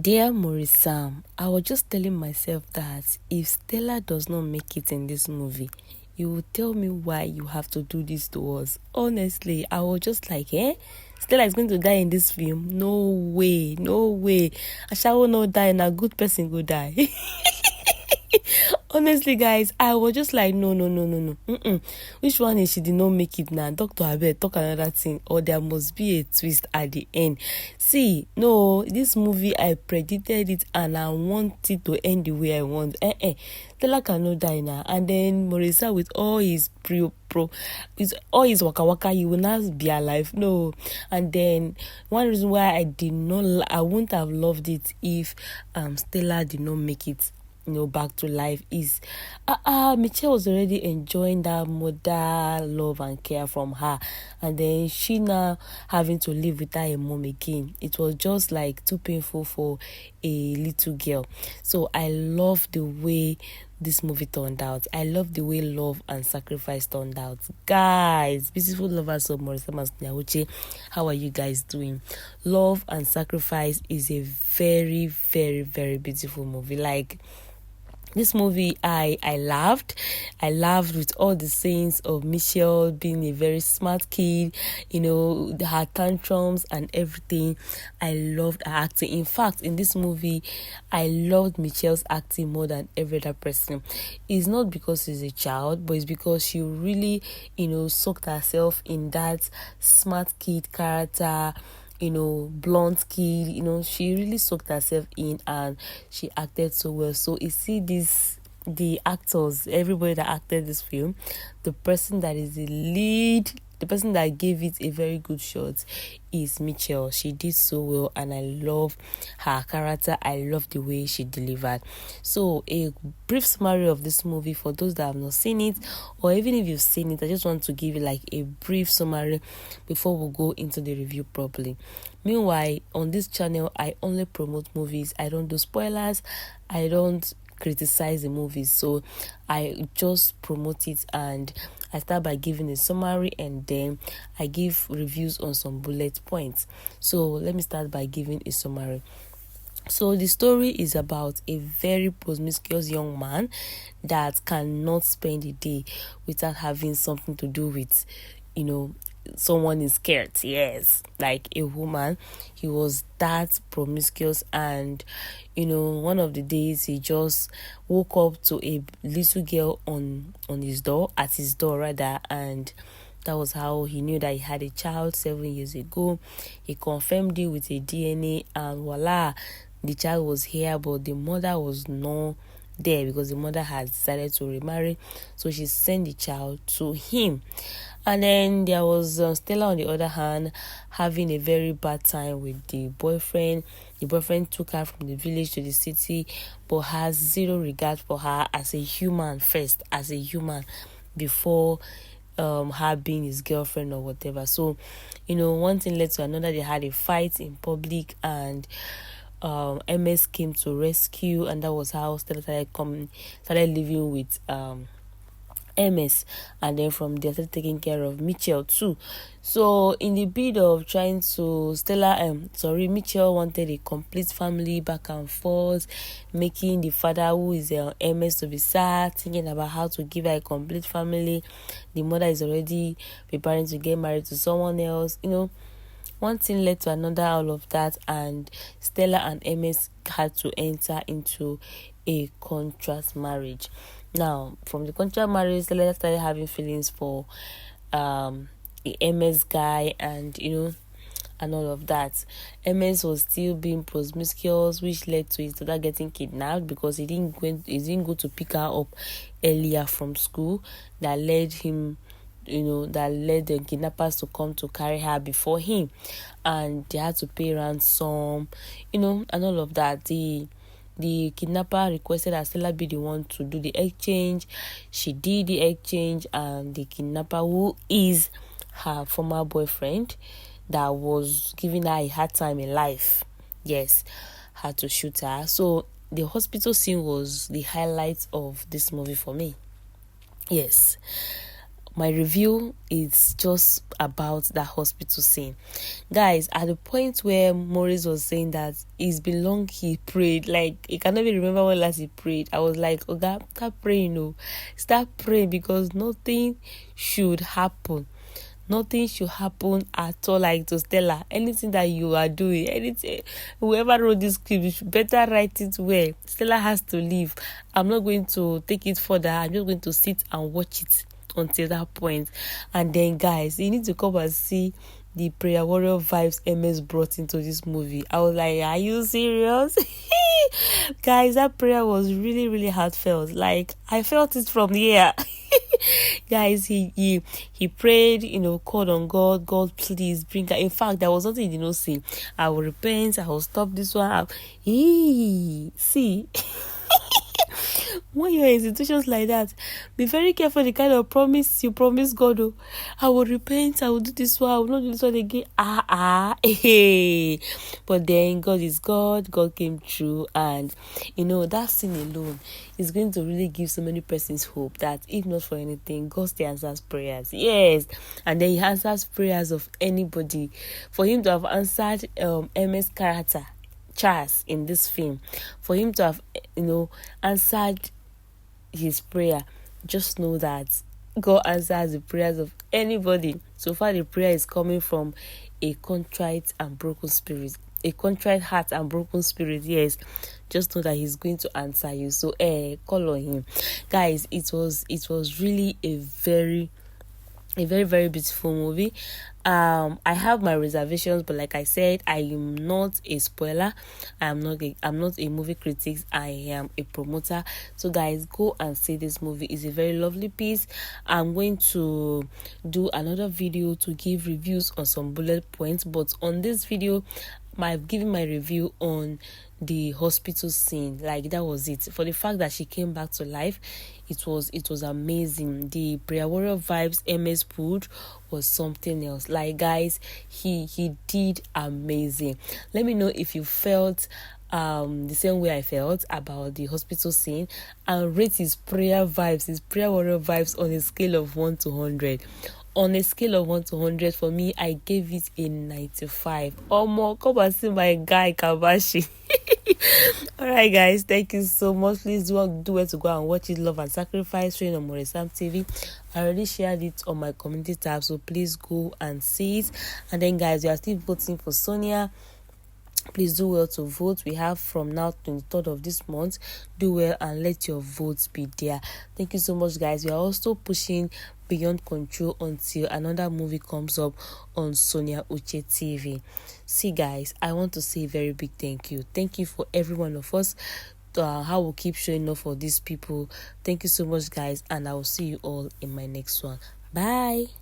Dear Maurice Sam, I was just telling myself that if Stella does not make it in this movie, you will tell me why you have to do this to us. Honestly, I was just like, Stella is going to die in this film? No way, no way. I shall not die and a good person go die. Honestly, guys, I was just like, no. Which one is she did not make it now? Doctor Abed, talk another thing. Or there must be a twist at the end. See, no, this movie, I predicted it and I want it to end the way I want. Stella cannot die now. And then Morisa with all his with all his waka, he will not be alive. No. And then one reason why I wouldn't have loved it if Stella did not make it back to life is Mitchell was already enjoying that mother love and care from her, and then she now having to live without a mom again. It was just like too painful for a little girl. So I love the way this movie turned out. I love the way love and sacrifice turned out. Guys, beautiful lovers of Maurice Sam and Sonia Uche, how are you guys doing? Love and Sacrifice is a very, very, very beautiful movie. Like, this movie, I laughed with all the scenes of Michelle being a very smart kid, her tantrums and everything. I loved her acting. In fact, in this movie, I loved Michelle's acting more than every other person. It's not because she's a child, but it's because she really, soaked herself in that smart kid character, blunt kid, she really soaked herself in and she acted so well. So you see the actors, everybody that acted this film, the person that is the lead, the person that gave it a very good shot is Mitchell. She did so well and I love her character. I love the way she delivered. So a brief summary of this movie for those that have not seen it, or even if you've seen it, I just want to give you like a brief summary before we go into the review properly. Meanwhile, on this channel, I only promote movies. I don't do spoilers. I don't criticize the movies. So I just promote it and I start by giving a summary and then I give reviews on some bullet points. So let me start by giving a summary. So the story is about a very promiscuous young man that cannot spend a day without having something to do with, someone in skirts. Yes, like a woman. He was that promiscuous and one of the days he just woke up to a little girl on his door, at his door rather, and that was how he knew that he had a child 7 years ago. He confirmed it with a DNA and voila, the child was here, but the mother was not there because the mother had decided to remarry. So she sent the child to him. And then there was Stella on the other hand having a very bad time with the boyfriend. The boyfriend took her from the village to the city, but has zero regard for her as a human first, as a human, before her being his girlfriend or whatever. So, one thing led to another. They had a fight in public and MS came to rescue, and that was how Stella started living with MS, and then from there started taking care of Mitchell too. So in the bid of trying to Mitchell wanted a complete family, back and forth, making the father, who is MS, to be sad, thinking about how to give her a complete family. The mother is already preparing to get married to someone else. One thing led to another, all of that, and Stella and MS had to enter into a contract marriage. Now, from the contract marriage, Stella started having feelings for the MS guy and, and all of that. MS was still being promiscuous, which led to his daughter getting kidnapped because he didn't go to pick her up earlier from school. That led the kidnappers to come to carry her before him, and they had to pay ransom, and all of that. The kidnapper requested that Stella be the one to do the exchange. She did the exchange, and the kidnapper, who is her former boyfriend that was giving her a hard time in life, yes, had to shoot her. So the hospital scene was the highlight of this movie for me. Yes. my review is just about that hospital scene. Guys, at the point where Maurice was saying that it's been long he prayed, like he cannot even remember when last he prayed, I was like, okay, start praying, no. Start praying, because nothing should happen. Nothing should happen at all, like to Stella. Anything that you are doing, anything, whoever wrote this script, you should better write it well. Stella has to leave. I'm not going to take it further. I'm just going to sit and watch it until that point. And then, guys, you need to come and see the prayer warrior vibes MS brought into this movie. I was like, are you serious? Guys, that prayer was really, really heartfelt. Like, I felt it from here. Guys, he prayed, called on God. God, please bring her. In fact, there was nothing he did not say. I will repent. I will stop this one. See. When you're in situations like that, be very careful the kind of promise you promise God. Oh, I will repent, I will do this one, I will not do this one again. But then God is God. God came through, and that scene alone is going to really give so many persons hope that if not for anything, God still answers prayers. Yes, and then he answers prayers of anybody. For him to have answered MS character Charles in this film, for him to have answered his prayer, just know that God answers the prayers of anybody. So far, the prayer is coming from a contrite and broken spirit, a contrite heart and broken spirit. Yes, just know that he's going to answer you. So call on him. Guys, it was really a very, very beautiful movie. I have my reservations, but like I said, I am not a spoiler. I'm not a movie critic. I am a promoter. So guys, go and see this movie. It's a very lovely piece. I'm going to do another video to give reviews on some bullet points, but on this video, I've given my review on the hospital scene. Like, that was it. For the fact that she came back to life, it was amazing. The prayer warrior vibes MS pulled was something else. Like, guys, he did amazing. Let me know if you felt the same way I felt about the hospital scene, and rate his prayer warrior vibes on a scale of 1 to 100. On a scale of 1 to 100, for me, I gave it a 95. More, come and see my guy Kabashi. Alright, guys, thank you so much. Please do well to go and watch it. Love and Sacrifice, showing on Maurice Sam TV. I already shared it on my community tab, so please go and see it. And then, guys, we are still voting for Sonia. Please do well to vote. We have from now to the 3rd of this month. Do well and let your votes be there. Thank you so much, guys. We are also pushing Beyond Control until another movie comes up on Sonia Uche TV. See, guys, I want to say a very big thank you. Thank you for every one of us. How we'll keep showing up for these people. Thank you so much, guys, and I will see you all in my next one. Bye.